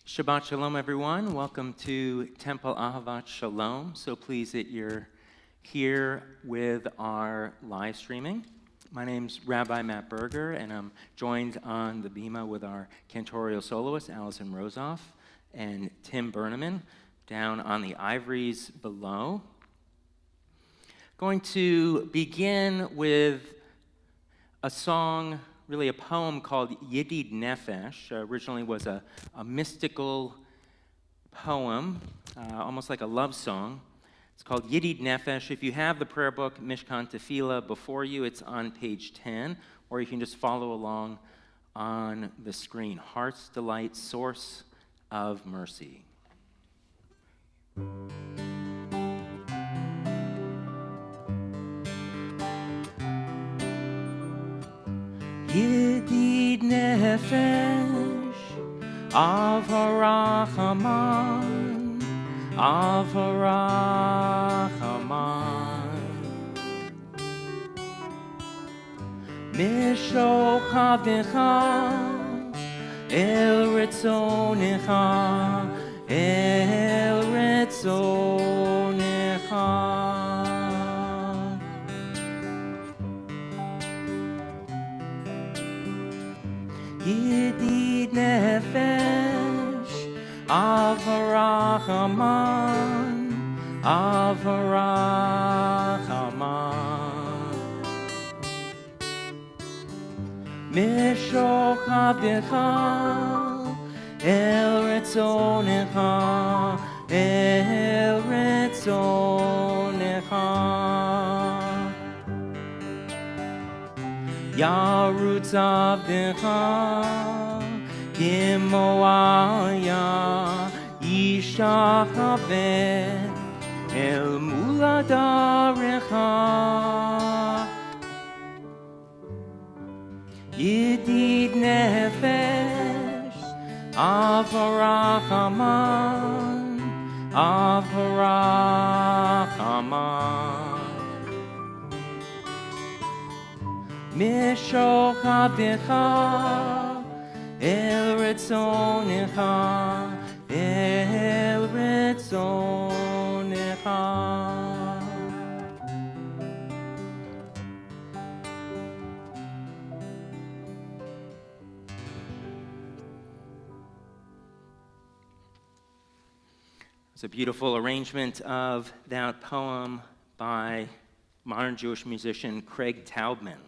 Shabbat Shalom, everyone. Welcome to Temple Ahavat Shalom. So pleased that you're here with our live streaming. My name's Rabbi Matt Berger, and I'm joined on the bima with our cantorial soloist, Allison Rosoff, and Tim Berneman, down on the ivories below. Going to begin with a song, really a poem called Yedid Nefesh. Originally was a mystical poem, almost like a love song. It's called Yedid Nefesh. If you have the prayer book, Mishkan Tefillah, before you, it's on page 10, or you can just follow along on the screen. Heart's Delight, Source of Mercy. Yedid Nefesh of Harachaman, of Harachaman, Mishoch Avdecha El Ritzonecha, El Ritzonecha. Yedid Nefesh of Harachaman, of Harachaman, Mishoch Avdecha El Ritzonecha, El Ritzonecha. Yarutz Avdecha Gimoaya Yishachaveh El Muladarecha. Yedid Nefesh of Harachaman, of Harachaman, Mishoch Avdecha El Ritzonecha, El Ritzonecha. It's a beautiful arrangement of that poem by modern Jewish musician Craig Taubman.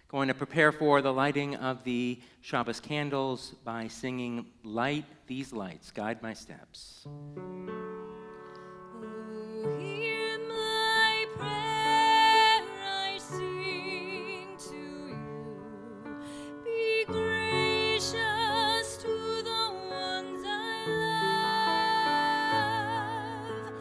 Going to prepare for the lighting of the Shabbos candles by singing Light These Lights, Guide My Steps. Hear my prayer, I sing to you. Be gracious to the ones I love,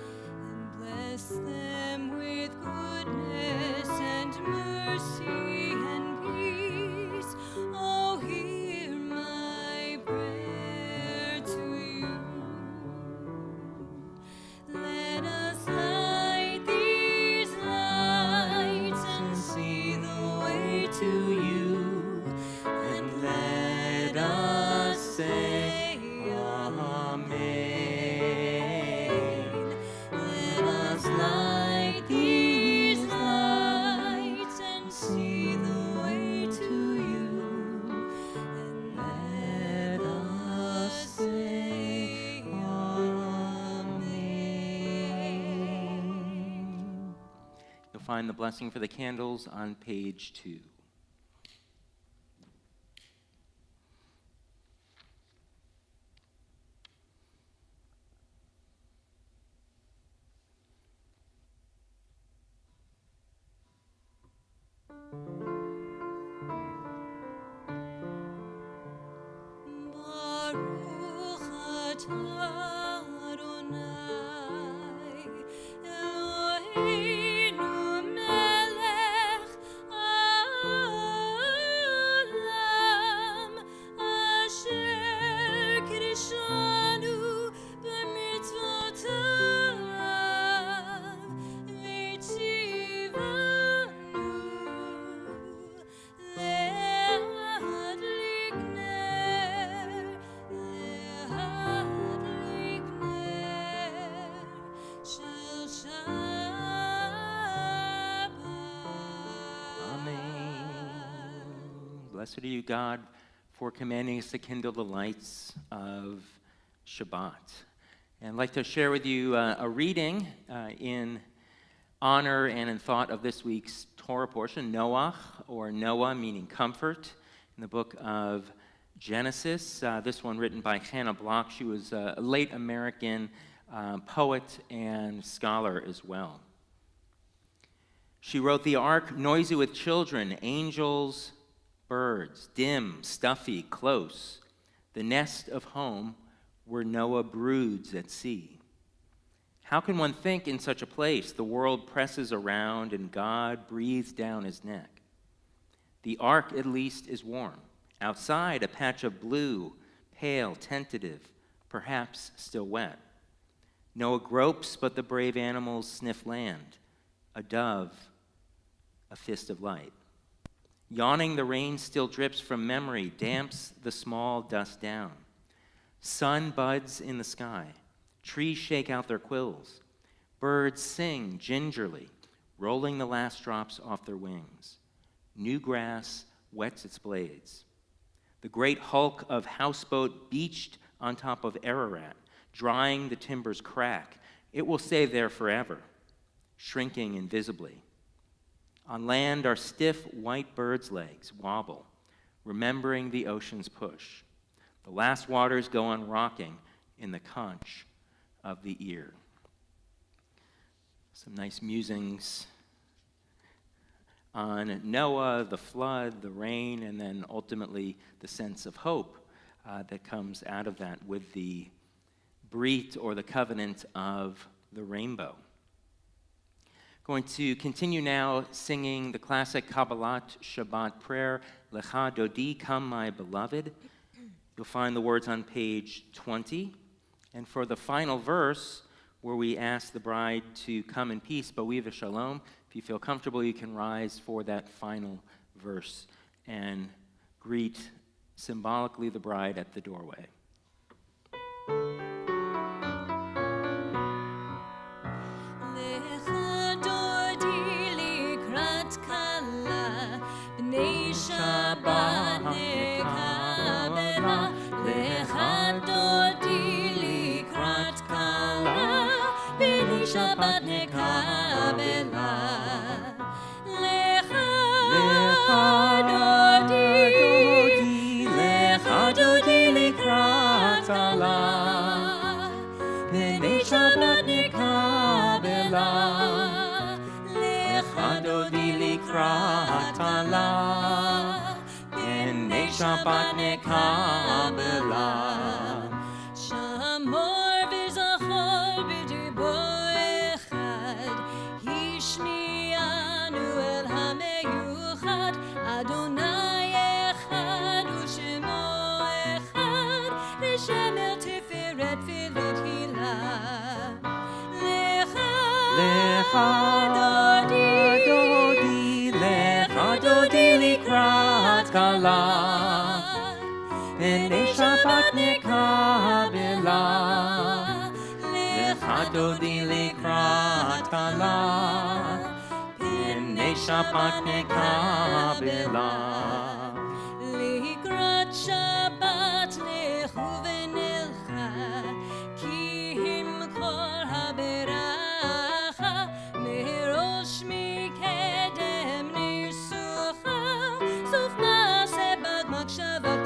and bless them with goodness and mercy and peace. Oh, hear my prayer to you. Let us light these lights and see the way to you, and let us say Amen. Let us light these lights and see the way to you, and let us say Amen. You'll find the blessing for the candles on page 2. Baruch atah Adonai Eloheinu melech haolam asher kiddushanu b'mitzvotav v'tzivanu le'adlik ner Blessed are you, God, for commanding us to kindle the lights of Shabbat. And I'd like to share with you a reading in honor and in thought of this week's Torah portion, Noah, or Noah, meaning comfort, in the book of Genesis. This one written by Hannah Block. She was a late American poet and scholar as well. She wrote, "The ark, noisy with children, angels, birds, dim, stuffy, close, the nest of home where Noah broods at sea. How can one think in such a place? The world presses around and God breathes down his neck. The ark at least is warm. Outside, a patch of blue, pale, tentative, perhaps still wet. Noah gropes, but the brave animals sniff land. A dove, a fist of light. Yawning, the rain still drips from memory, damps the small dust down. Sun buds in the sky. Trees shake out their quills. Birds sing gingerly, rolling the last drops off their wings. New grass wets its blades. The great hulk of houseboat beached on top of Ararat, drying the timbers crack. It will stay there forever, shrinking invisibly. On land, our stiff white bird's legs wobble, remembering the ocean's push. The last waters go on rocking in the conch of the ear." Some nice musings on Noah, the flood, the rain, and then ultimately the sense of hope that comes out of that with the brit or the covenant of the rainbow. Going to continue now singing the classic Kabbalat Shabbat prayer, Lecha Dodi, come my beloved. You'll find the words on page 20. And for the final verse, where we ask the bride to come in peace, Bo'iva Shalom, if you feel comfortable, you can rise for that final verse and greet symbolically the bride at the doorway. Shabbat nekabela, lecha dodi likrat kala, b'nei Shabbat nekabela, lecha dodi likrat kala, b'nei Shabbat nekabela, lecha dodi likrat kala. Shabbat nekabela. Shamor v'zachor b'dibo echad, hishmianu el hameyuchad, Adonai echad u'shemo echad, L'shem el tiferet v'lo tehila. Lecha dodi likrat kala. B'nei Shabbat nekabela, lecha dodi likrat kala, b'nei Shabbat nekabela. Likrat Shabbat lechu v'nelcha, ki himkor haberacha, merosh mikedem nisucha, sof maaseh bad makshavah.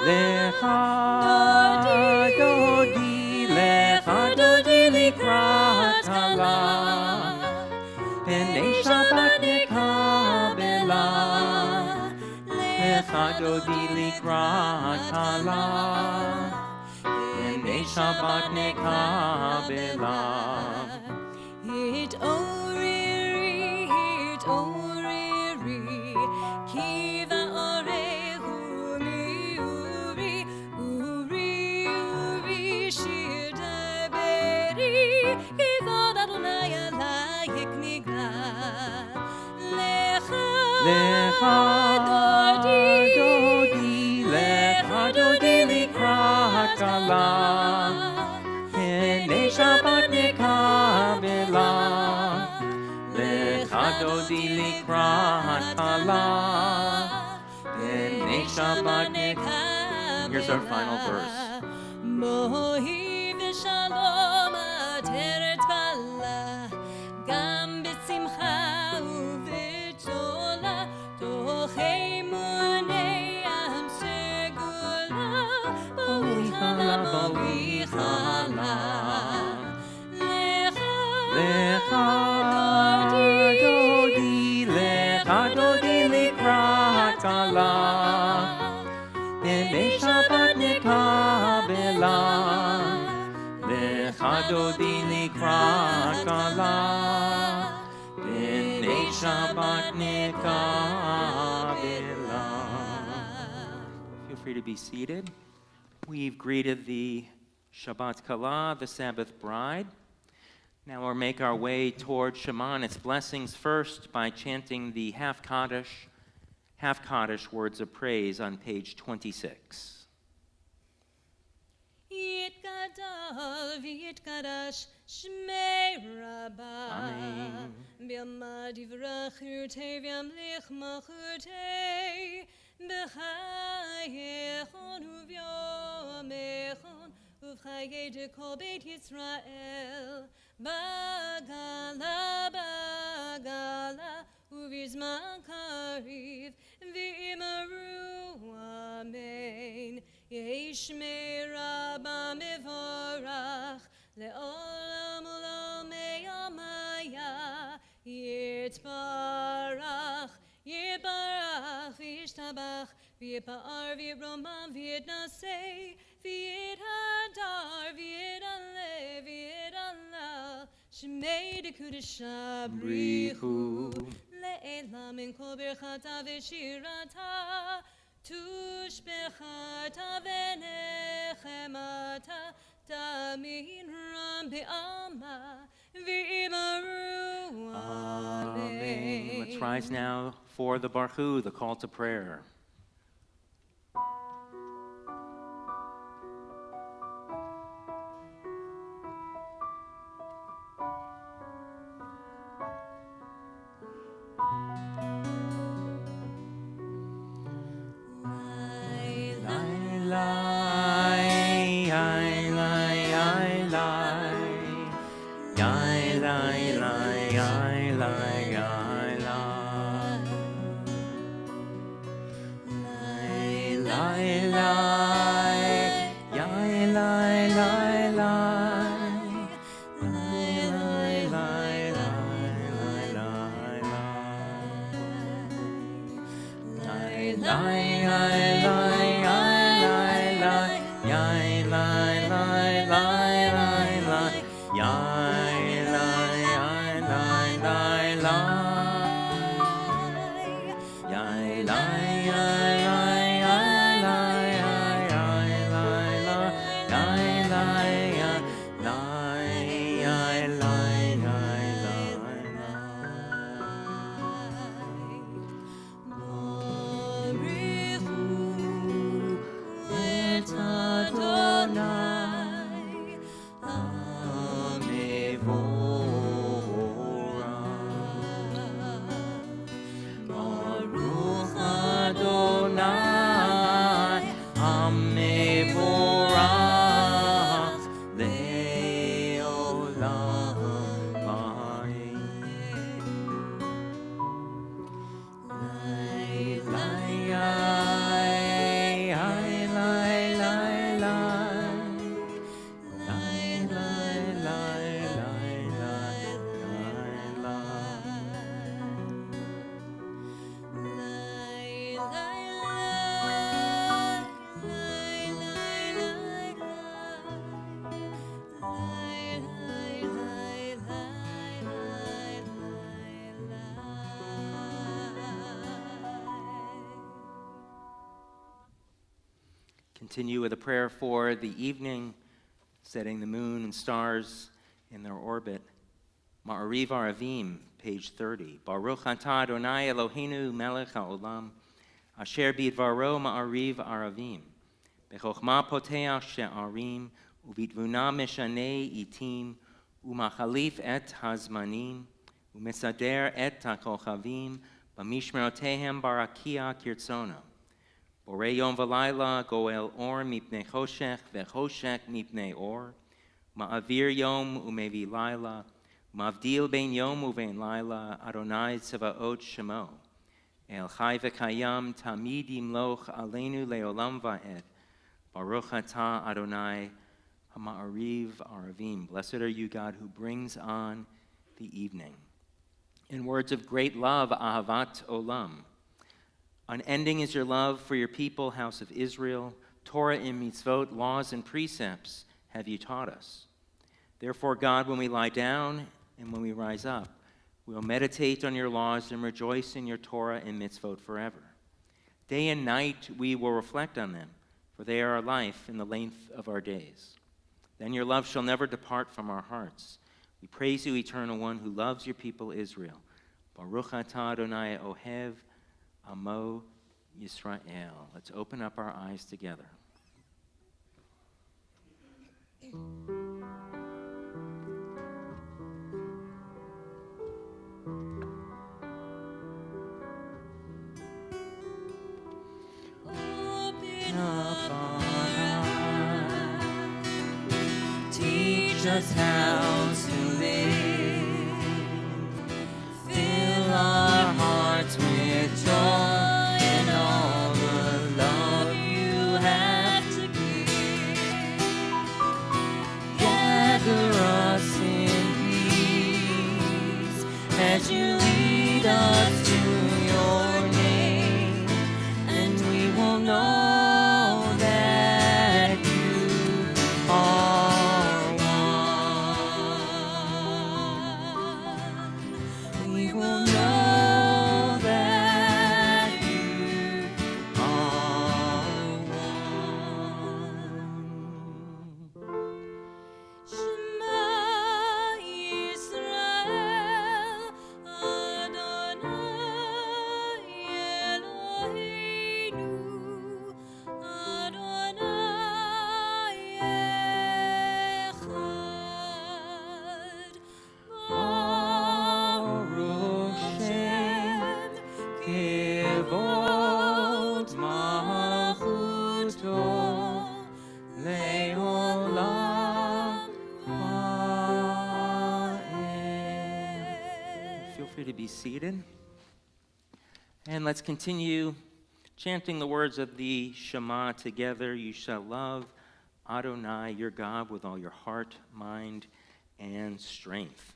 Lecha dodi likrat kala, b'nei Shabbat nekabela, lecha dodi likrat kala, b'nei Shabbat nekabela. Hit oriri, kiva orehu mi uri, shir daberi, kivod Adonai alayik nigla. Lecha dodi likrat kala, b'nei Shabbat nekabela. Lecha dodi likrat kala. B'nei Shabbat Here's our final verse. Mohi v'shalom ateret bala, gam b'simcha u'v'tola, toch emunei am segula, bo'ichala, bo'ichala. Lecha dodi likrat kala, B'nei Shabbat nekabela. Lecha dodi likrat kala, B'nei Shabbat nekabela. Feel free to be seated. We've greeted the Shabbat Kala, the Sabbath bride. Now we'll make our way toward Shema and its blessings first by chanting the half Kaddish words of praise on page 26. Yitgadal v'yitgadash shmei Rabbah. Amen. B'yamad yivrach yurtei v'yamlich machurtei, b'chayechon u'v'yomechon u'v'chayei dekol beit Yisrael, bagala u'v'yizman kariv v'imaru amen. Yehi shmei Rabbah mevorach le'olam u'lam me'amaya, yitbarach v'yishtabach v'yipa'ar v'yibromam v'yitnasei v'yithadar v'yidaleh shmei dekudesha brichu le'elam min kol birchata v'shirata tushbechata v'nechemata tamin ram be'ama v'imaru Amen. Let's rise now for the Baruch, the call to prayer. Continue with a prayer for the evening, setting the moon and stars in their orbit. Ma'ariv Aravim, page 30. Baruch atah Adonai Eloheinu melech haolam, asher bidvaro ma'ariv aravim. Bechokma poteach she'arim, ubitvuna meshanei itim, umachalif et hazmanim, umesader et hakochavim, B'mishmerotehem barakia kirtzono. Borei yom v'layla goel or mipnei choshech v'choshech mipnei or. Ma'avir yom umevi layla. Mavdil ben yom uvein layla. Adonai tzavaot shemo. El chai v'kayam tamid yimloch aleinu leolam va'ed. Baruch atah Adonai Hama'ariv Aravim. Blessed are you, God, who brings on the evening. In words of great love, Ahavat Olam. Unending is your love for your people, house of Israel. Torah and mitzvot, laws and precepts have you taught us. Therefore, God, when we lie down and when we rise up, we will meditate on your laws and rejoice in your Torah and mitzvot forever. Day and night we will reflect on them, for they are our life in the length of our days. Then your love shall never depart from our hearts. We praise you, Eternal One, who loves your people Israel. Baruch atah Adonai Ohev Amo Yisrael. Let's open up our eyes together. Open up our eyes. Teach us how to live. Fill our hearts with joy and all the love you have to give. Gather us in peace as you lead us to your name, and we will know that you are one. We will know that you are one. Shema Yisrael, Adonai Eloheinu, Adonai Echad. Baruch Shem Kevod Malchuto Leolam Va'ed. Feel free to be seated. And let's continue chanting the words of the Shema together. You shall love Adonai, your God, with all your heart, mind, and strength.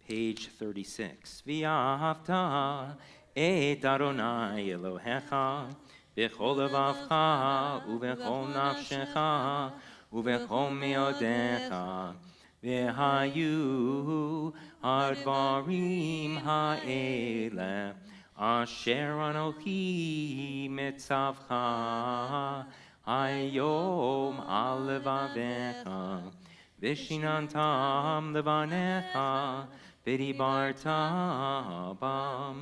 Page 36. V'ahavta et Adonai Elohecha b'chol levavcha u'b'chol nafshecha u'b'chol me'odecha v'hayu advarim ha'eleh asher anochi mitzavcha hayom al levavecha v'shinantam levanecha v'dibarta bam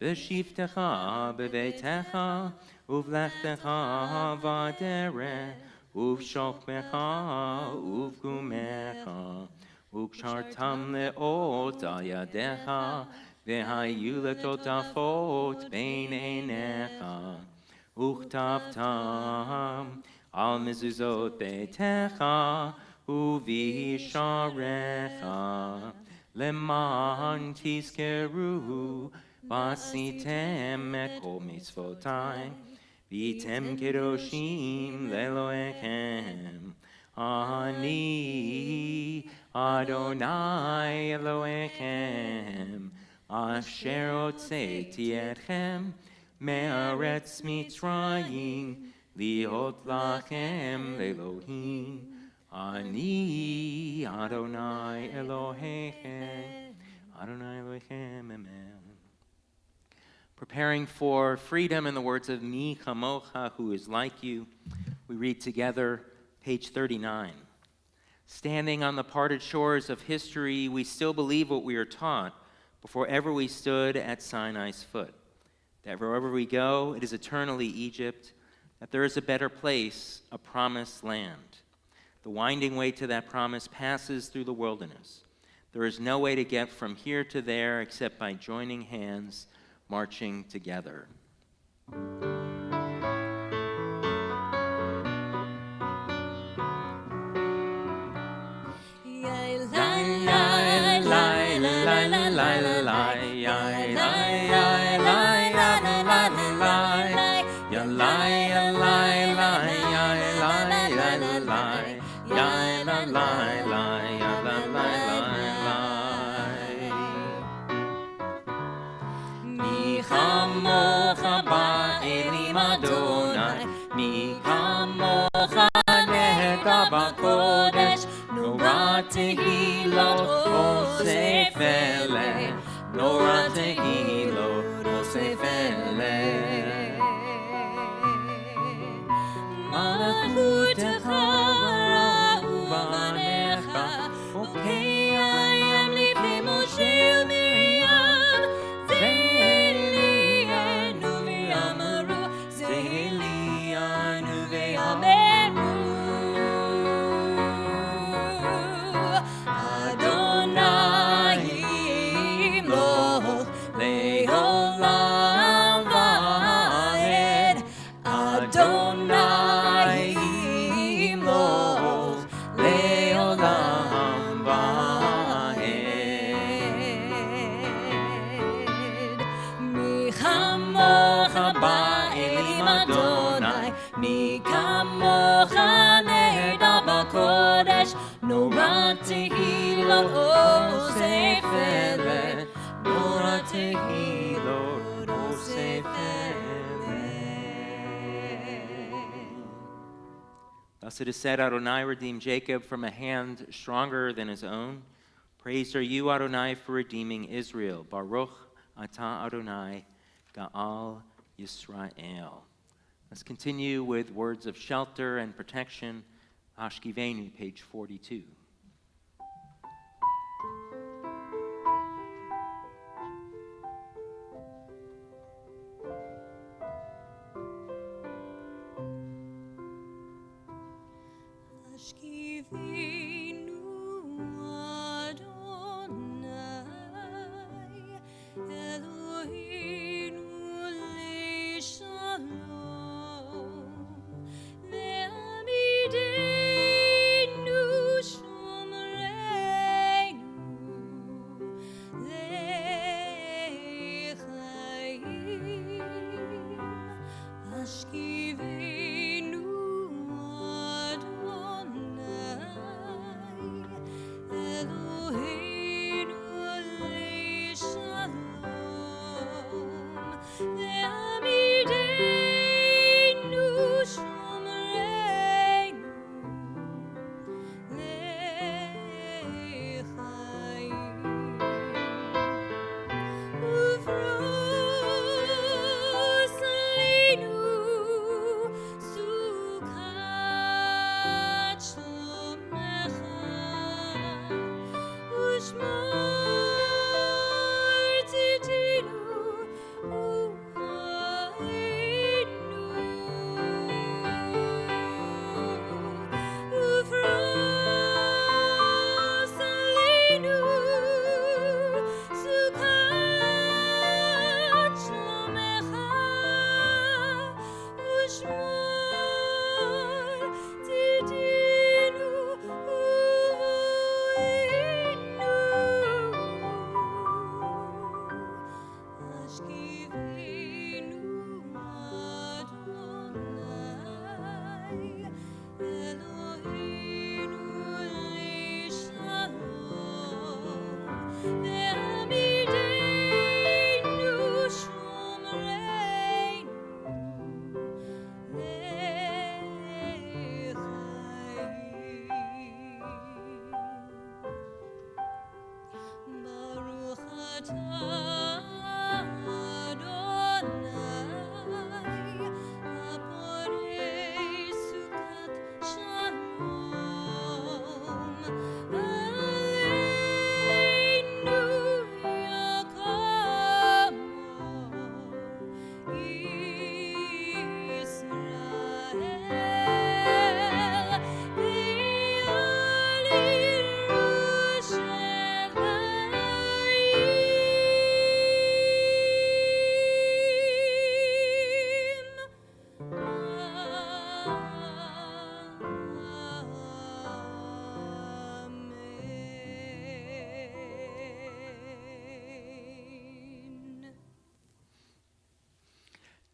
v'shiftecha b'beitecha uvlechtecha v'derech uv'shokmecha uv'gumecha uv'kshartam le'ot al yadecha v'hayu letotafot bein einecha uchtavtam al mezuzot beitecha u'visharecha leman tizkeru v'asitem et kol mitzvotai v'tem kedoshim le'Elohechem ani Adonai Elohechem asher hotzeiti etchem me'aretz Mitzrayim liot lachem le'Elohim ani Adonai Elohechem Adonai Elohechem amen. Preparing for freedom in the words of Mi Chamocha, who is like you, we read together page 39. Standing on the parted shores of history, we still believe what we are taught before ever we stood at Sinai's foot, that wherever we go, it is eternally Egypt, that there is a better place, a promised land. The winding way to that promise passes through the wilderness. There is no way to get from here to there except by joining hands marching together. Mi chamocha ba'elim Adonai, mi chamocha nehega b'kodesh, nora tehilot osef eleh, nora tehilot osef eleh. Malachutecha uvanecha, okayim lifnei Moshe u'Miriam, ze'elianu ve'amaru, ze'elianu ve'ameru. Adonai yimloch le'olam va'ed. Adonai yimloch le'olam va'ed. Mi chamocha ba'elim Adonai, mi kamocha nehega b'kodesh, nora tehilot osef eleh, nora tehilot osef eleh. Thus it is said, Adonai redeemed Jacob from a hand stronger than his own. Praised are you, Adonai, for redeeming Israel. Baruch atah Adonai, Ga'al Yisrael. Let's continue with words of shelter and protection. Hashkivenu, page 42. Hashkivenu Adonai, Eloheinu le'shalom, ve'amidenu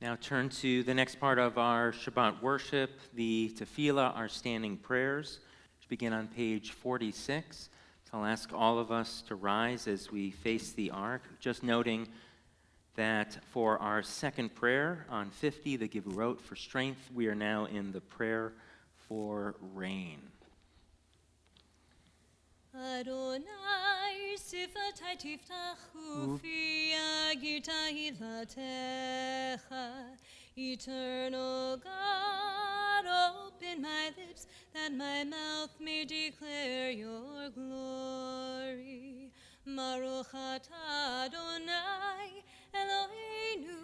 Now turn to the next part of our Shabbat worship, the tefillah, our standing prayers, which begin on page 46. So I'll ask all of us to rise as we face the ark, just noting that for our second prayer on 50, the Gevurot for strength, we are now in the prayer for rain. Adonai, sifatai tiftachu fi agirta hilatecha. Eternal God, open my lips that my mouth may declare your glory. Baruch atah Adonai, Eloheinu,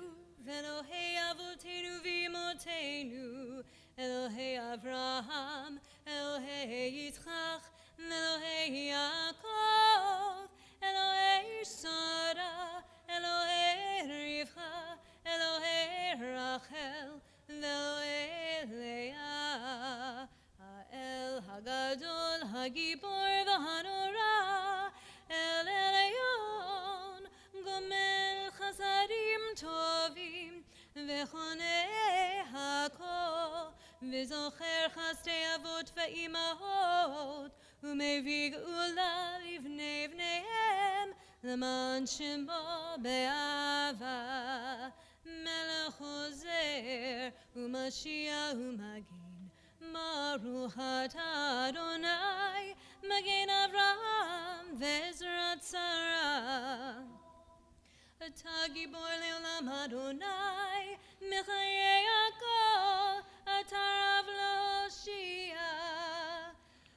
Elohei avotenu v'imotenu, Elohei Avraham, Elohei Yitzchak, Elohei Yaakov, Elohei Sarah, Elohei Rivka, Elohei Rachel, Elohei Leah, Ha'el Hagadol, Hagibor v'Hanora, El Elyon, Gomel Chasadim Tovim, V'chonei Hakol, V'zocher Chastei Avot v'Imahot, U'mevig Ula Livnei Vneihem, L'man Shemo Be'ava, Melech Ozer, U'Mashiach U'Magin, Baruch atah Adonai, Magen Avraham Ve'ezrat Sarah. Atah Gibor Le'olam Adonai, Mechayei Hakol, Atah Rav L'Hoshia.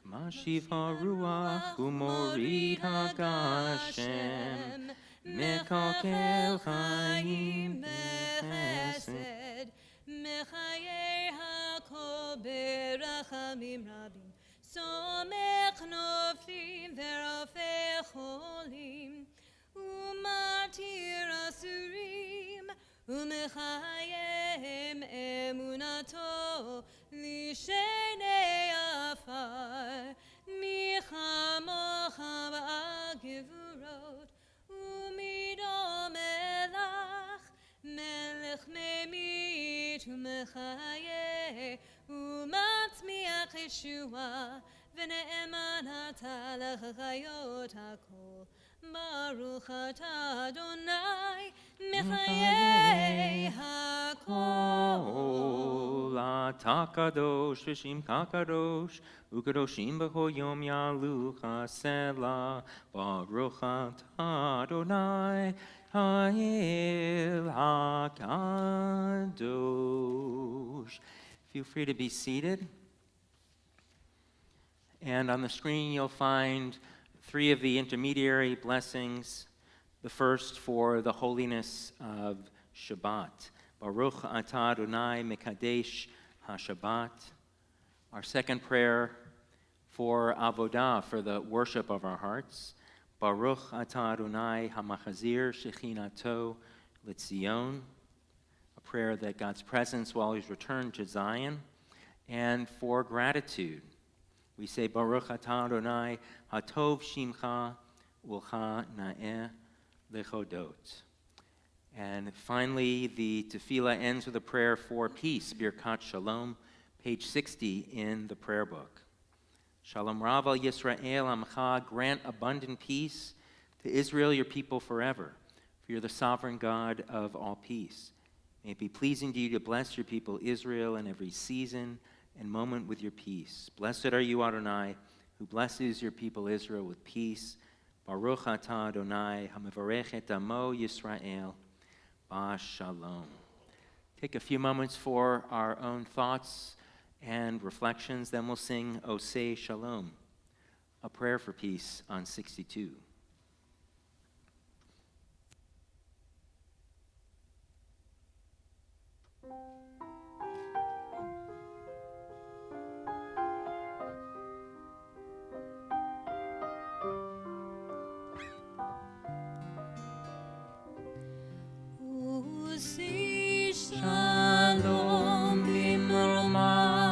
Mashiv haruach umorid hagashem, mekalkel chaim bechesed, Mechayei Hakol berachamim rabim, somech noflim verafeh cholim, umatir asurim, umechayem emunato lishenei afar, michamocha ba'gevurot, umidom elach, melech memit umechaye, umatzmiach Yeshua, v'ne'eman atah l'chayot hakol. Baruch atah Adonai, mechayei hakol. Atah kadosh v'shimcha kadosh, u'kadoshim b'chol yom yalucha selah. Baruch atah Adonai, ha'el hakadosh. Feel free to be seated. And on the screen you'll find 3 of the intermediary blessings. The first for the holiness of Shabbat. Baruch atah Adonai mekadesh ha-Shabbat. Our second prayer for avodah, for the worship of our hearts. Baruch atah Adonai hamachazir shechinato l'tzion. A prayer that God's presence will always return to Zion. And for gratitude, we say, Baruch atah Adonai, hatov shimcha ulcha na'eh lechodot. And finally, the tefillah ends with a prayer for peace, Birkat Shalom, page 60 in the prayer book. Shalom Rav al Yisrael Amcha, grant abundant peace to Israel, your people forever, for you're the sovereign God of all peace. May it be pleasing to you to bless your people Israel in every season and moment with your peace. Blessed are you, Adonai, who blesses your people Israel with peace. Baruch atah Adonai, hamivarech et amo Yisrael, b'shalom. Take a few moments for our own thoughts and reflections, then we'll sing Oseh Shalom, a prayer for peace on 62. Oseh Shalom b'mroma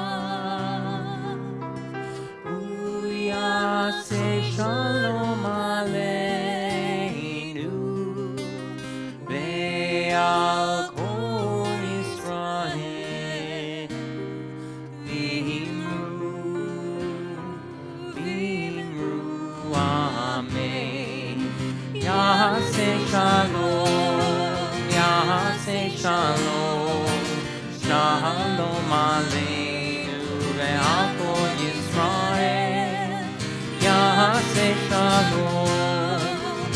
shalom, shalom aleinu ve'al kol Yisrael. Ya'aseh shalom,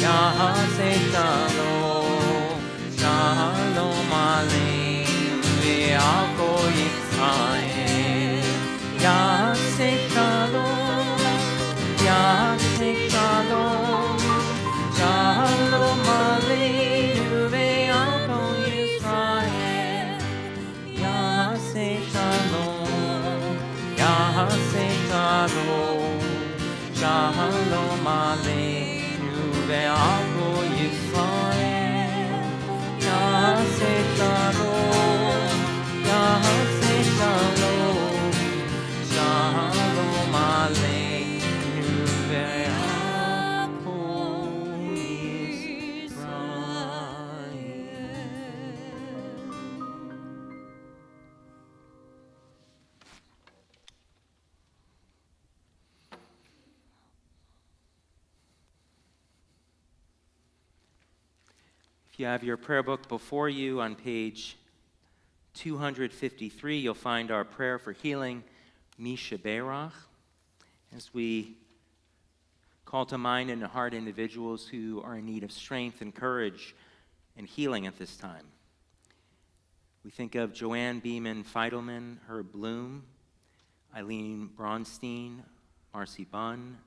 ya'aseh shalom, shalom aleinu ve'al kol Yisrael. Ya'aseh shalom, ya'aseh shalom, shalom aleinu ve'al kol Yisrael. Ya'aseh shalom, ya'aseh shalom, shalom aleinu ve'al kol Yisrael. Ya'aseh shalom, ya'aseh shalom, shalom aleinu ve'al kol Yisrael. If you have your prayer book before you on page 253, you'll find our prayer for healing, Misha Berach, as we call to mind and to heart individuals who are in need of strength and courage and healing at this time. We think of Joanne Beeman Feidelman, Herb Bloom, Eileen Bronstein, Marcy Bunn,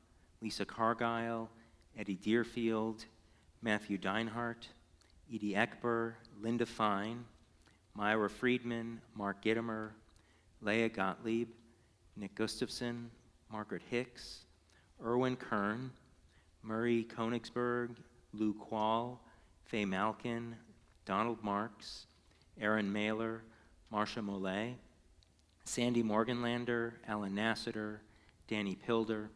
Lisa Cargile, Eddie Deerfield, Matthew Deinhardt, Edie Eckber, Linda Fine, Myra Friedman, Mark Gittimer, Leah Gottlieb, Nick Gustafson, Margaret Hicks, Erwin Kern, Murray Konigsberg, Lou Quall, Faye Malkin, Donald Marks, Aaron Mailer, Marcia Mollet, Sandy Morganlander, Alan Nassiter, Danny Pilder,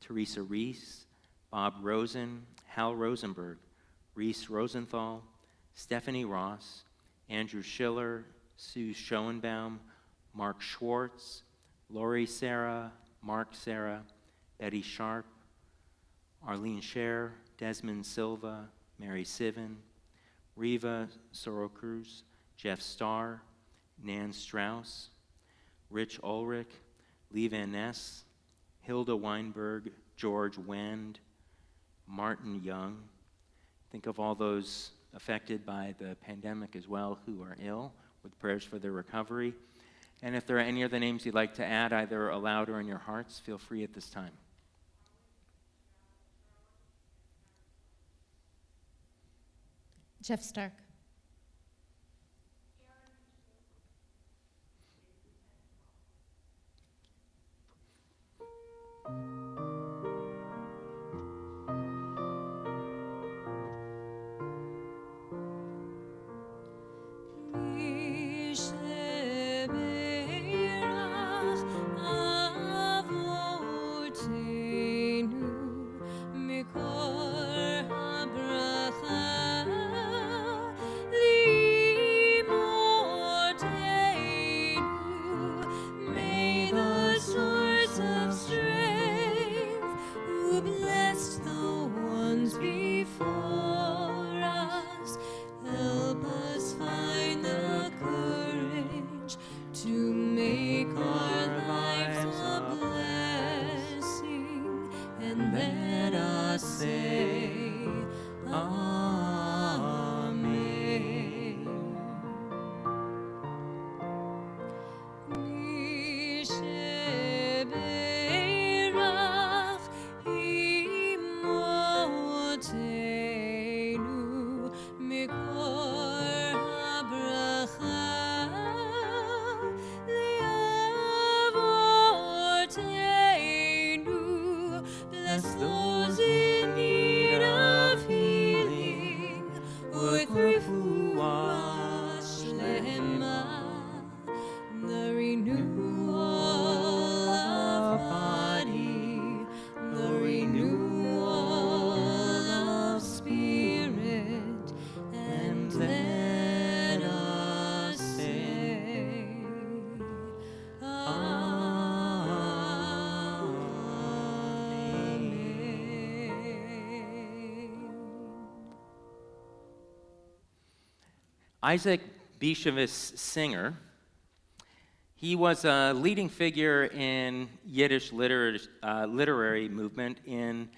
Teresa Reese, Bob Rosen, Hal Rosenberg, Reese Rosenthal, Stephanie Ross, Andrew Schiller, Sue Schoenbaum, Mark Schwartz, Lori Sarah, Mark Sarah, Betty Sharp, Arlene Scher, Desmond Silva, Mary Sivan, Riva Sorocruz, Jeff Starr, Nan Strauss, Rich Ulrich, Lee Van Ness, Hilda Weinberg, George Wend, Martin Young. Think of all those affected by the pandemic as well who are ill, with prayers for their recovery. And if there are any other names you'd like to add, either aloud or in your hearts, feel free at this time. Jeff Stark. Isaac Bishavist singer. He was a leading figure in Yiddish literary movement in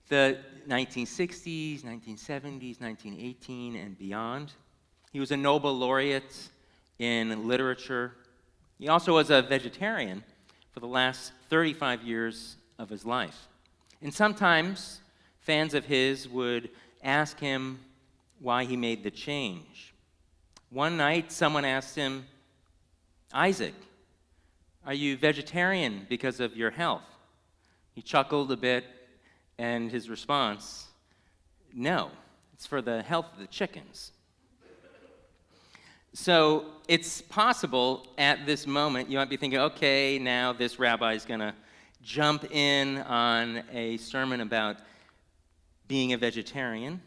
the 1960s, 1970s, 1918, and beyond. He was a Nobel laureate in literature. He also was a vegetarian for the last 35 years of his life. And sometimes fans of his would ask him why he made the change. One night, someone asked him, "Isaac, are you vegetarian because of your health?" He chuckled a bit, and his response, "No, it's for the health of the chickens." So it's possible at this moment you might be thinking, okay, now this rabbi is going to jump in on a sermon about being a vegetarian,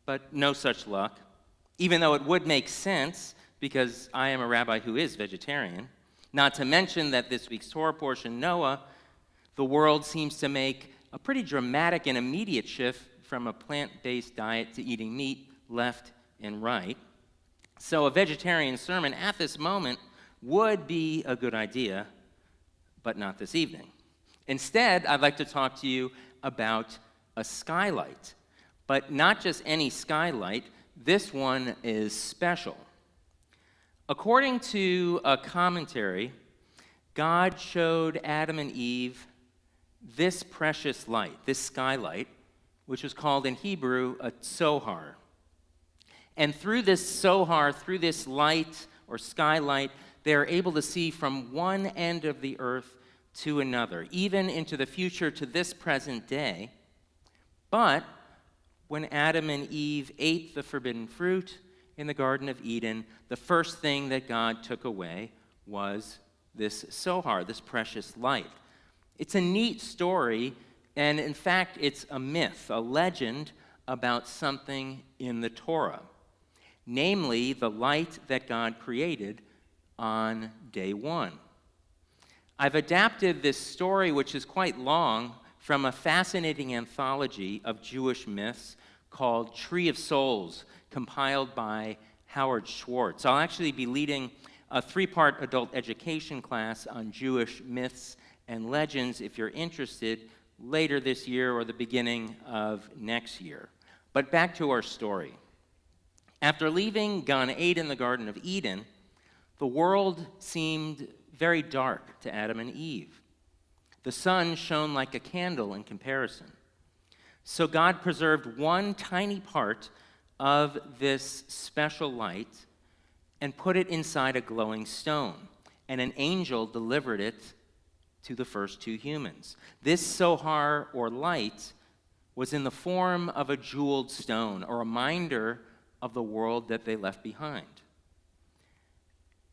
but no such luck, even though it would make sense because I am a rabbi who is vegetarian. Not to mention that this week's Torah portion, Noah, the world seems to make a pretty dramatic and immediate shift from a plant-based diet to eating meat left and right. So a vegetarian sermon at this moment would be a good idea, but not this evening. Instead, I'd like to talk to you about a skylight, but not just any skylight. This one is special. According to a commentary, God showed Adam and Eve this precious light, this skylight, which was called in Hebrew a tzohar. And through this tzohar, through this light or skylight, they're able to see from one end of the earth to another, even into the future to this present day. But when Adam and Eve ate the forbidden fruit in the Garden of Eden, the first thing that God took away was this tzohar, this precious light. It's a neat story, and in fact, it's a myth, a legend about something in the Torah, namely the light that God created on day one. I've adapted this story, which is quite long, from a fascinating anthology of Jewish myths called Tree of Souls, compiled by Howard Schwartz. I'll actually be leading a 3-part adult education class on Jewish myths and legends, if you're interested, later this year or the beginning of next year. But back to our story. After leaving Gan Eden, the Garden of Eden, the world seemed very dark to Adam and Eve. The sun shone like a candle in comparison. So God preserved one tiny part of this special light and put it inside a glowing stone, and an angel delivered it to the first 2 humans. This tzohar, or light, was in the form of a jeweled stone, a reminder of the world that they left behind.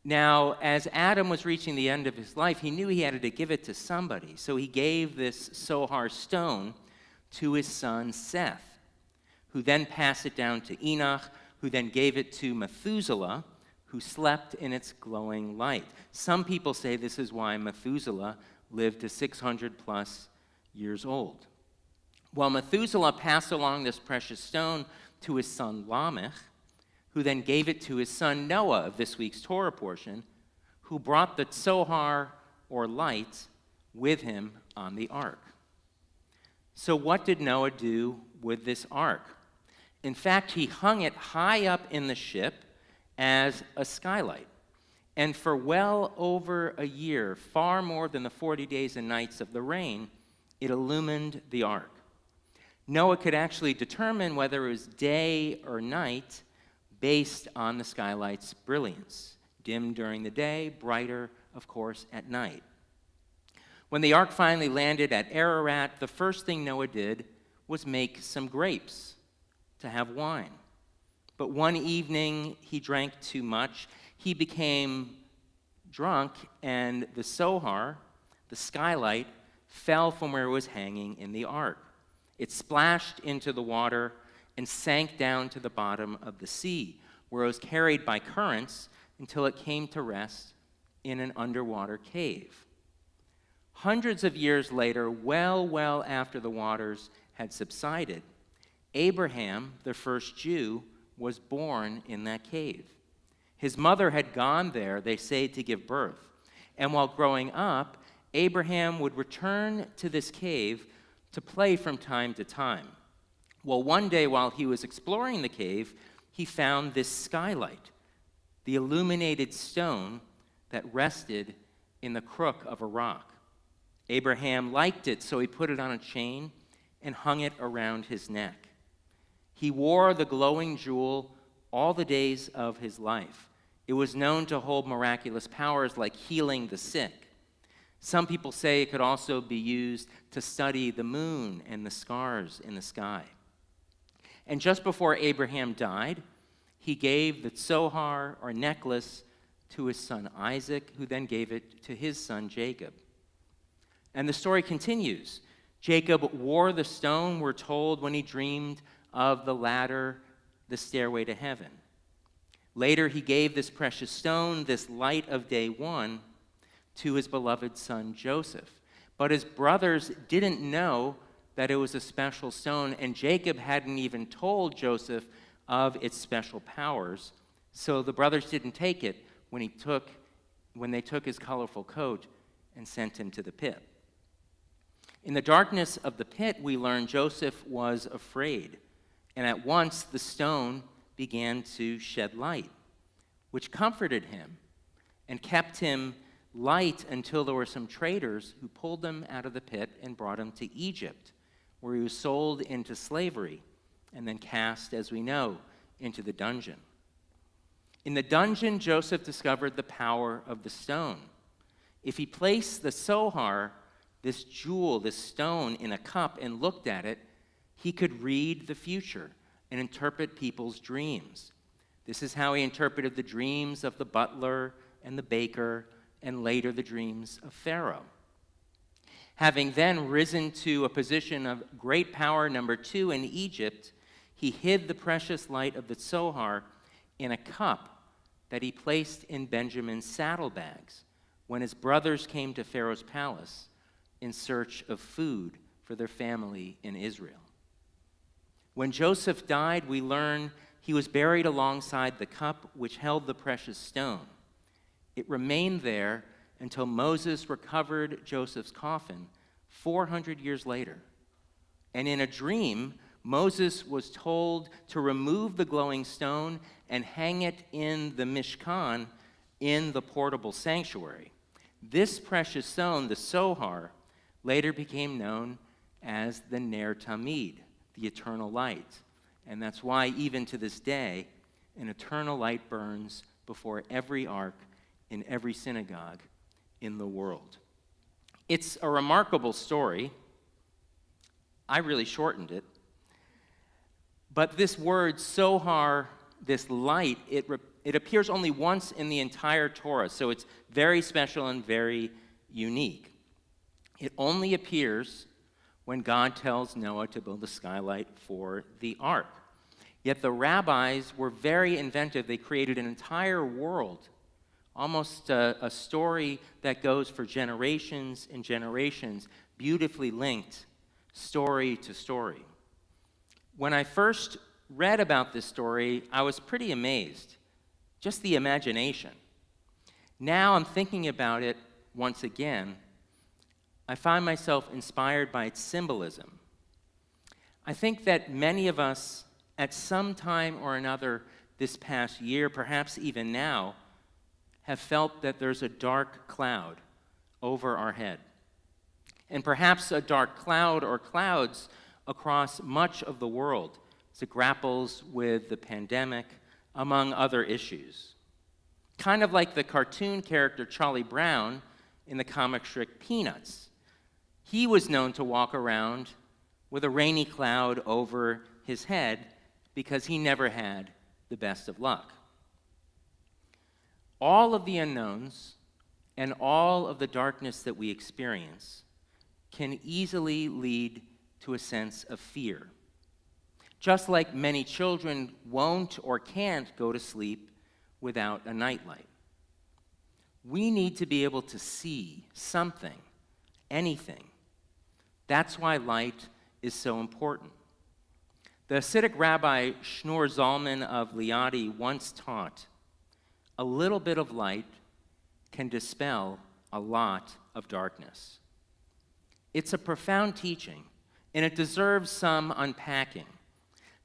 Now, as Adam was reaching the end of his life, he knew he had to give it to somebody, so he gave this tzohar stone to his son Seth, who then passed it down to Enoch, who then gave it to Methuselah, who slept in its glowing light. Some people say this is why Methuselah lived to 600 plus years old. Well, Methuselah passed along this precious stone to his son Lamech, who then gave it to his son Noah of this week's Torah portion, who brought the tzohar, or light, with him on the ark. So what did Noah do with this ark? In fact, he hung it high up in the ship as a skylight. And for well over a year, far more than the 40 days and nights of the rain, it illumined the ark. Noah could actually determine whether it was day or night based on the skylight's brilliance. Dim during the day, brighter, of course, at night. When the ark finally landed at Ararat, the first thing Noah did was make some grapes to have wine. But one evening, he drank too much. He became drunk, and the tzohar, the skylight, fell from where it was hanging in the ark. It splashed into the water and sank down to the bottom of the sea, where it was carried by currents until it came to rest in an underwater cave. Hundreds of years later, well after the waters had subsided, Abraham, the first Jew, was born in that cave. His mother had gone there, they say, to give birth. And while growing up, Abraham would return to this cave to play from time to time. Well, one day while he was exploring the cave, he found this skylight, the illuminated stone that rested in the crook of a rock. Abraham liked it, so he put it on a chain and hung it around his neck. He wore the glowing jewel all the days of his life. It was known to hold miraculous powers like healing the sick. Some people say it could also be used to study the moon and the stars in the sky. And just before Abraham died, he gave the tzohar, or necklace, to his son Isaac, who then gave it to his son Jacob. And the story continues. Jacob wore the stone, we're told, when he dreamed of the ladder, the stairway to heaven. Later, he gave this precious stone, this light of day one, to his beloved son Joseph. But his brothers didn't know that it was a special stone, and Jacob hadn't even told Joseph of its special powers, so the brothers didn't take it when they took his colorful coat and sent him to the pit. In the darkness of the pit, we learn Joseph was afraid, and at once the stone began to shed light, which comforted him and kept him light until there were some traders who pulled him out of the pit and brought him to Egypt, where he was sold into slavery and then cast, as we know, into the dungeon. In the dungeon, Joseph discovered the power of the stone. If he placed the tzohar, this jewel, this stone, in a cup and looked at it, he could read the future and interpret people's dreams. This is how he interpreted the dreams of the butler and the baker, and later the dreams of Pharaoh. Having then risen to a position of great power, number 2, in Egypt, he hid the precious light of the tzohar in a cup that he placed in Benjamin's saddlebags when his brothers came to Pharaoh's palace in search of food for their family in Israel. When Joseph died, we learn he was buried alongside the cup which held the precious stone. It remained there until Moses recovered Joseph's coffin 400 years later. And in a dream, Moses was told to remove the glowing stone and hang it in the Mishkan, in the portable sanctuary. This precious stone, the tzohar, later became known as the Ner Tamid, the eternal light. And that's why even to this day, an eternal light burns before every ark in every synagogue in the world. It's a remarkable story. I really shortened it. But this word, tzohar, this light, it appears only once in the entire Torah, so it's very special and very unique. It only appears when God tells Noah to build a skylight for the ark. Yet the rabbis were very inventive. They created an entire world, almost a story that goes for generations and generations, beautifully linked, story to story. When I first read about this story, I was pretty amazed. Just the imagination. Now I'm thinking about it once again. I find myself inspired by its symbolism. I think that many of us, at some time or another this past year, perhaps even now, have felt that there's a dark cloud over our head. And perhaps a dark cloud or clouds across much of the world as it grapples with the pandemic, among other issues. Kind of like the cartoon character Charlie Brown in the comic strip Peanuts. He was known to walk around with a rainy cloud over his head because he never had the best of luck. All of the unknowns and all of the darkness that we experience can easily lead to a sense of fear. Just like many children won't or can't go to sleep without a nightlight. We need to be able to see something, anything. That's why light is so important. The Hasidic rabbi Shneur Zalman of Liadi once taught, a little bit of light can dispel a lot of darkness. It's a profound teaching, and it deserves some unpacking.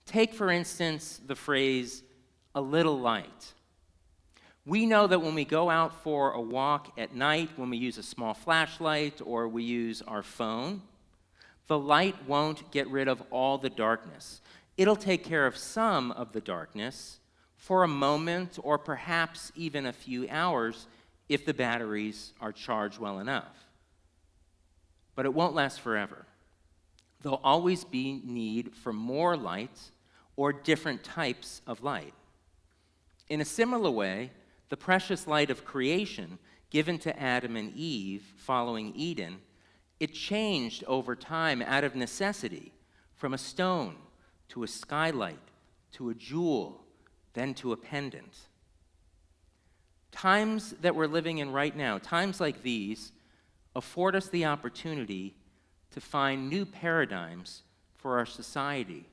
Take, for instance, the phrase, a little light. We know that when we go out for a walk at night, when we use a small flashlight or we use our phone, the light won't get rid of all the darkness. It'll take care of some of the darkness for a moment or perhaps even a few hours if the batteries are charged well enough. But it won't last forever. There'll always be need for more light or different types of light. In a similar way, the precious light of creation given to Adam and Eve following Eden, it changed over time out of necessity from a stone to a skylight to a jewel, then to a pendant. Times that we're living in right now, times like these, afford us the opportunity to find new paradigms for our society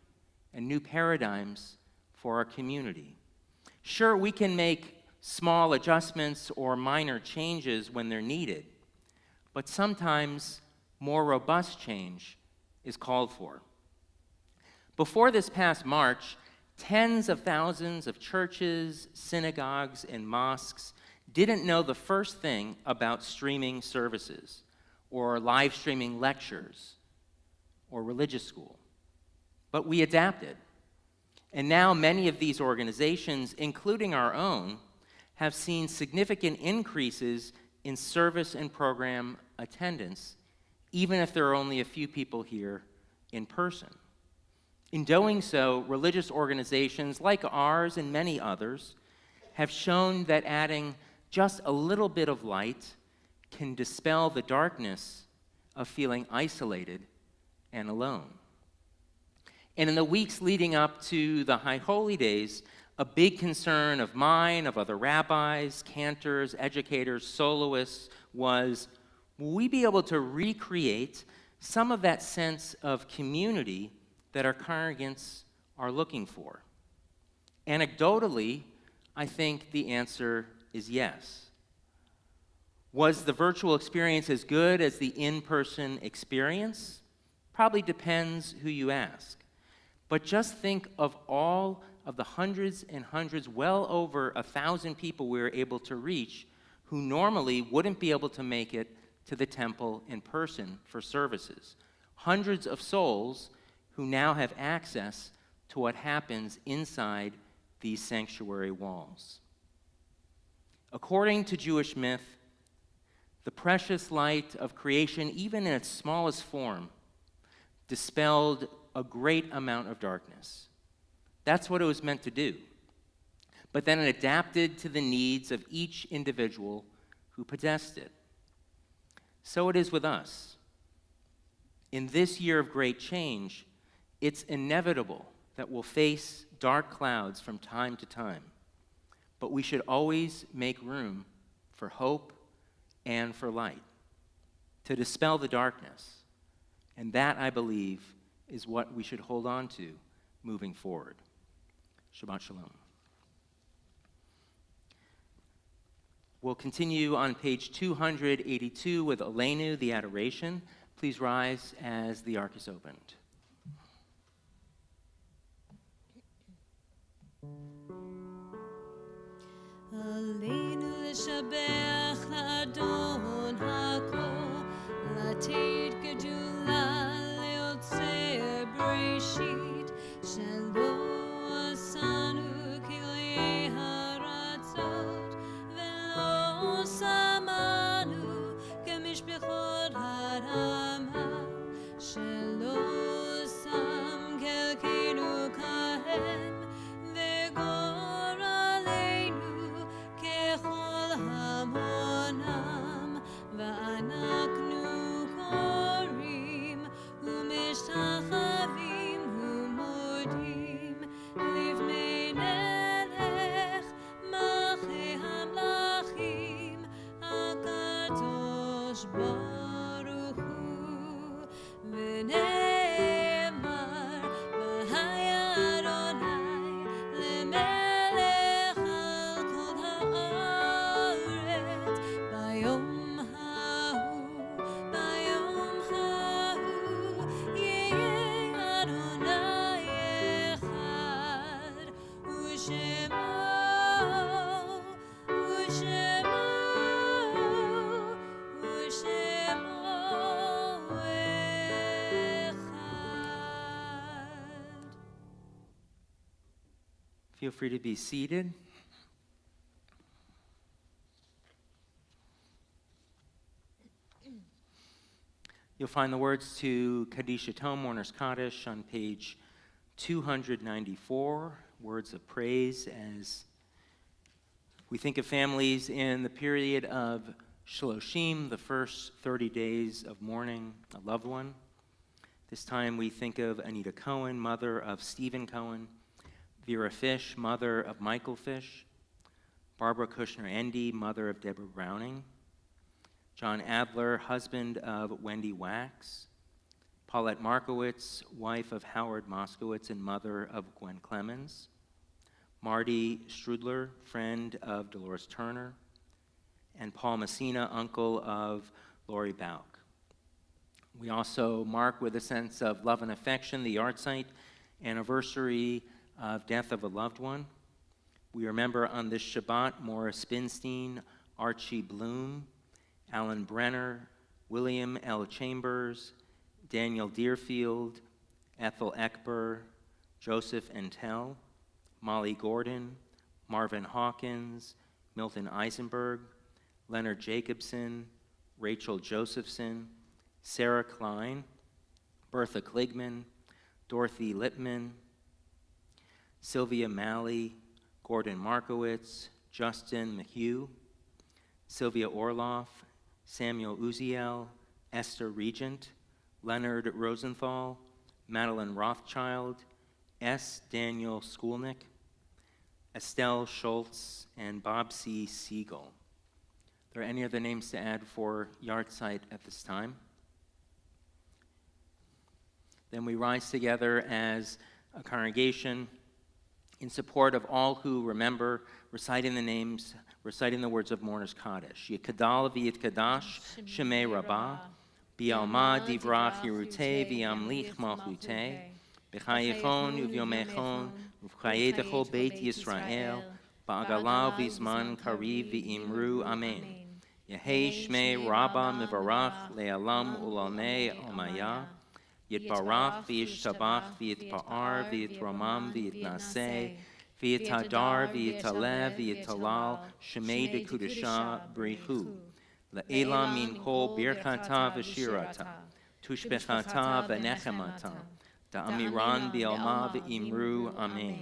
and new paradigms for our community. Sure, we can make small adjustments or minor changes when they're needed, but sometimes more robust change is called for. Before this past March, tens of thousands of churches, synagogues, and mosques didn't know the first thing about streaming services or live streaming lectures or religious school. But we adapted. And now many of these organizations, including our own, have seen significant increases in service and program attendance, even if there are only a few people here in person. In doing so, religious organizations like ours and many others have shown that adding just a little bit of light can dispel the darkness of feeling isolated and alone. And in the weeks leading up to the High Holy Days, a big concern of mine, of other rabbis, cantors, educators, soloists, was, will we be able to recreate some of that sense of community that our congregants are looking for? Anecdotally, I think the answer is yes. Was the virtual experience as good as the in-person experience? Probably depends who you ask. But just think of all of the hundreds and hundreds, well over 1,000 people we were able to reach who normally wouldn't be able to make it to the temple in person for services. Hundreds of souls who now have access to what happens inside these sanctuary walls. According to Jewish myth, the precious light of creation, even in its smallest form, dispelled a great amount of darkness. That's what it was meant to do. But then it adapted to the needs of each individual who possessed it. So it is with us. In this year of great change, it's inevitable that we'll face dark clouds from time to time. But we should always make room for hope and for light, to dispel the darkness. And that, I believe, is what we should hold on to moving forward. Shabbat Shalom. We'll continue on page 282 with Aleinu, the Adoration. Please rise as the ark is opened. עלינו לשבח לאדון הכל, לתת גדולה ליוצר בראשית, שלא עשנו כלי הרצות, ולא שמנו כמשפחות הרמה, שלא שם חלקנו כהם, וגורלנו ככל המונם, ואנחנו Feel free to be seated. You'll find the words to Kaddish Tome, Mourner's Kaddish, on page 294, words of praise, as we think of families in the period of Shloshim, the first 30 days of mourning a loved one. This time we think of Anita Cohen, mother of Stephen Cohen, Vera Fish, mother of Michael Fish, Barbara Kushner-Endy, mother of Deborah Browning, John Adler, husband of Wendy Wax, Paulette Markowitz, wife of Howard Moskowitz and mother of Gwen Clemens, Marty Strudler, friend of Dolores Turner, and Paul Messina, uncle of Lori Bauk. We also mark with a sense of love and affection the yahrzeit anniversary of death of a loved one. We remember on this Shabbat Morris Spinstein, Archie Bloom, Alan Brenner, William L. Chambers, Daniel Deerfield, Ethel Eckber, Joseph Entell, Molly Gordon, Marvin Hawkins, Milton Eisenberg, Leonard Jacobson, Rachel Josephson, Sarah Klein, Bertha Kligman, Dorothy Lippman, Sylvia Malley, Gordon Markowitz, Justin McHugh, Sylvia Orloff, Samuel Uziel, Esther Regent, Leonard Rosenthal, Madeline Rothschild, S. Daniel Skulnick, Estelle Schultz, and Bob C. Siegel. Are there any other names to add for yahrzeit at this time? Then we rise together as a congregation in support of all who remember, reciting the words of Mourner's Kaddish. Yikadal v'yitkadash shemei rabbah, bi'alma divrach yerutei v'yamlich malchutei, b'chayichon uvyomechon uv'chayetecho beit Yisrael, ba'agalav v'zman kariv v'imru amen. Yehei shmei rabbah mivarach le'alam ulamei omaya, Yitbarach v'yishtabach v'yitpa'ar v'yitramam v'yitnaseh v'yitadar v'yitalev v'yitalal shemei dekudesha brichu le'elam min kol birchata v'shirata tushbechata v'nechemata da'amiran b'alma v'imru amen.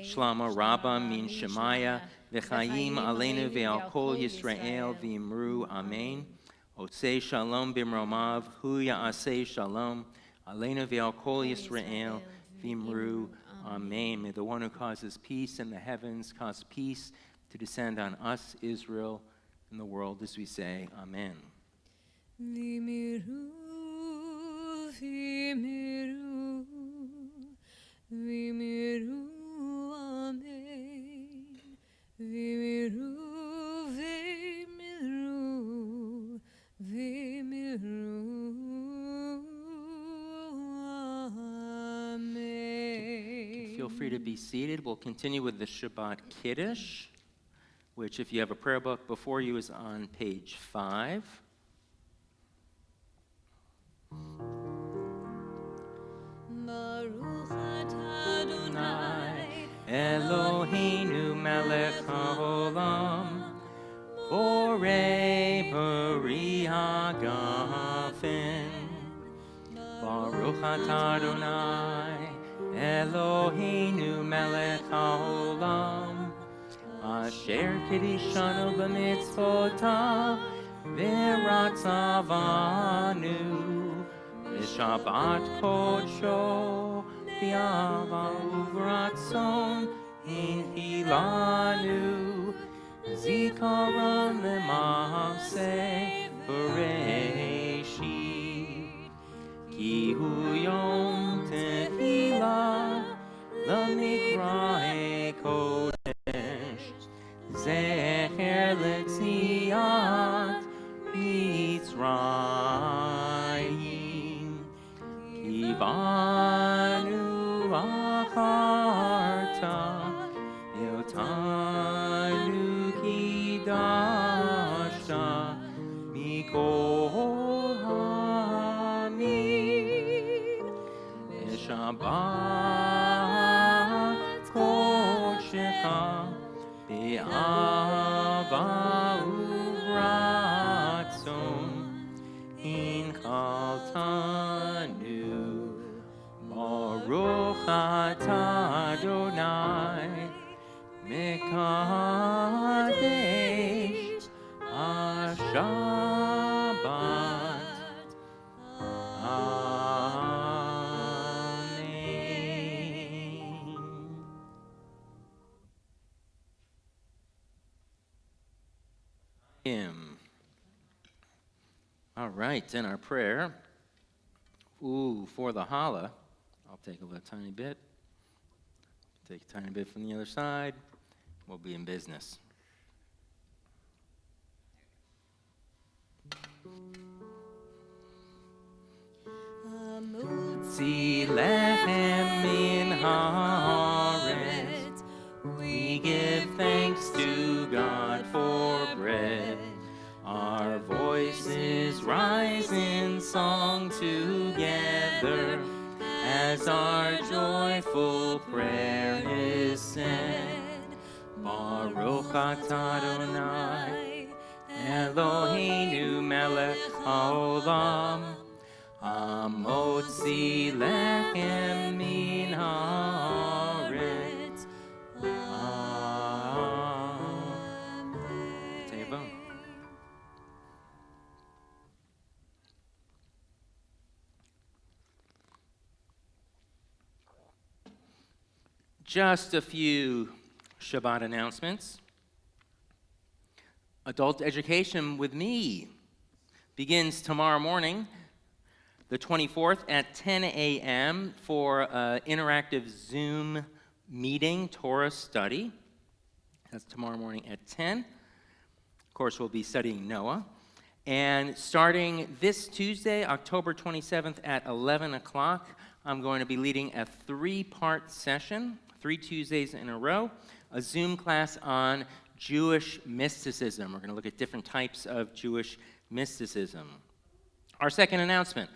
Shlama Rabba min Shemaya v'chayim aleinu ve'al kol Yisrael v'imru amen. Otsei shalom bimromav, hu ya'asei shalom, aleinu ve'al kol Yisrael, v'imru, amen. May the one who causes peace in the heavens cause peace to descend on us, Israel, and the world, as we say, amen. V'imiru, v'imiru, v'imiru, amen. V'imiru, Feel free to be seated. We'll continue with the Shabbat Kiddush, which, if you have a prayer book before you, is on page 5. Baruch atah Adonai Eloheinu melech haolam, borei bari hagafen. Baruch atah Adonai Eloheinu melech haolam, asher kiddushanu b'mitzvotav v'ratzavanu v'shabbat kodsho v'yava uvratzon hinhilanu zikaron lema'aseh bereshit ki hu yom tehillah l'mikra'e kodesh zecher l'tziat Mitzrayim ki banu acharta yotanu kidashta mikol hamim Shabbat Shecha Be'ava uvratzon in chaltanu Baruch atah Adonai Mekadesh HaShabbat. Amen. Hymn. All right, in our prayer, for the challah, I'll take a tiny bit. Take a tiny bit from the other side. We'll be in business. Mutzi lechem min haaretz, we give thanks to God for bread. Our voices rise in song together as our joyful prayer is said. Baruch atah Adonai Eloheinu melech haolam Hamotzi lechem min haaretz. Tevon. Just a few Shabbat announcements. Adult education with me begins tomorrow morning, the 24th at 10 a.m. for an interactive Zoom meeting, Torah study. That's tomorrow morning at 10. Of course, we'll be studying Noah. And starting this Tuesday, October 27th at 11 o'clock, I'm going to be leading a 3-part session, 3 Tuesdays in a row, a Zoom class on Jewish mysticism. We're going to look at different types of Jewish mysticism. Our second announcement,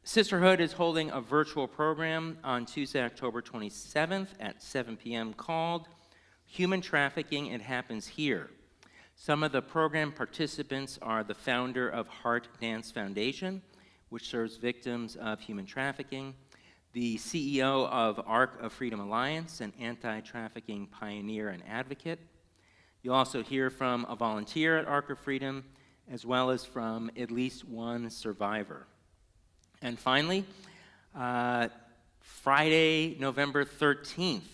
Sisterhood is holding a virtual program on Tuesday, October 27th at 7 p.m. called Human Trafficking, It Happens Here. Some of the program participants are the founder of Heart Dance Foundation, which serves victims of human trafficking, the CEO of Arc of Freedom Alliance, an anti-trafficking pioneer and advocate. You'll also hear from a volunteer at Arc of Freedom, as well as from at least one survivor. And finally, Friday, November 13th,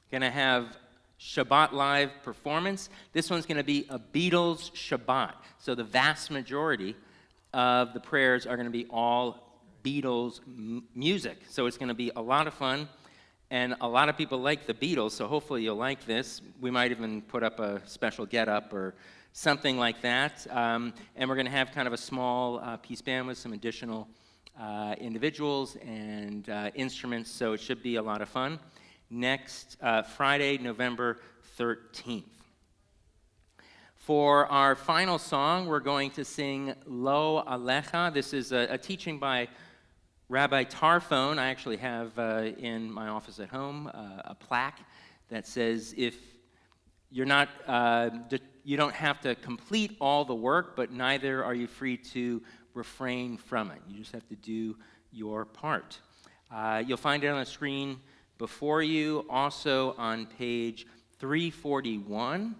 going to have Shabbat Live performance. This one's going to be a Beatles Shabbat. So the vast majority of the prayers are going to be all Beatles music. So it's going to be a lot of fun, and a lot of people like the Beatles, so hopefully you'll like this. We might even put up a special get-up or something like that. And we're going to have kind of a small piece band with some additional individuals and instruments, so it should be a lot of fun. Next Friday, November 13th. For our final song, we're going to sing Lo Alecha. This is a teaching by Rabbi Tarfon. I actually have in my office at home a plaque that says if you're not, you don't have to complete all the work, but neither are you free to refrain from it. You just have to do your part. You'll find it on the screen before you, also on page 341,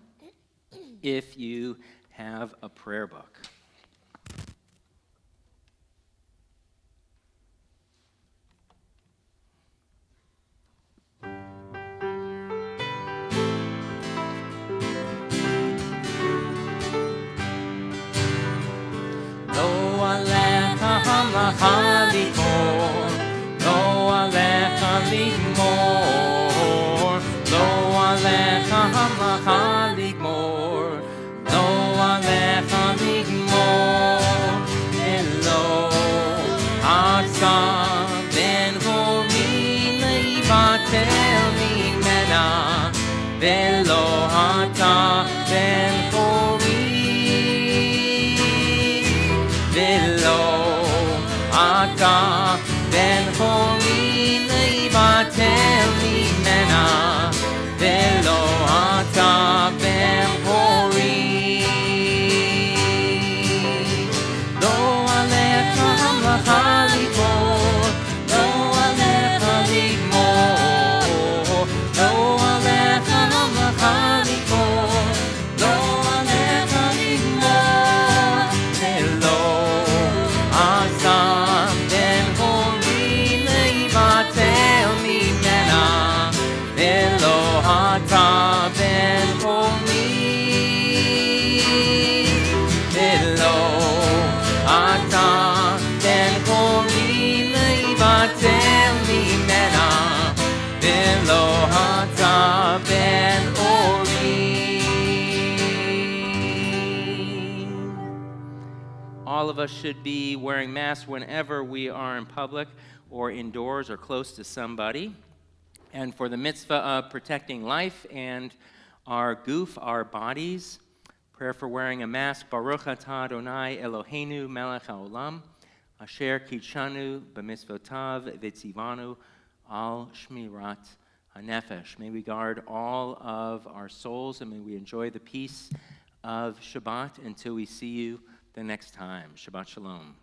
if you have a prayer book. Tell me, Mena, Velo of us should be wearing masks whenever we are in public or indoors or close to somebody. And for the mitzvah of protecting life and our goof, our bodies, prayer for wearing a mask. Baruch atah Adonai Eloheinu melech haolam, asher kitshanu b'mitzvotav v'tzivanu al shmirat hanefesh. May we guard all of our souls, and may we enjoy the peace of Shabbat until we see you the next time. Shabbat shalom.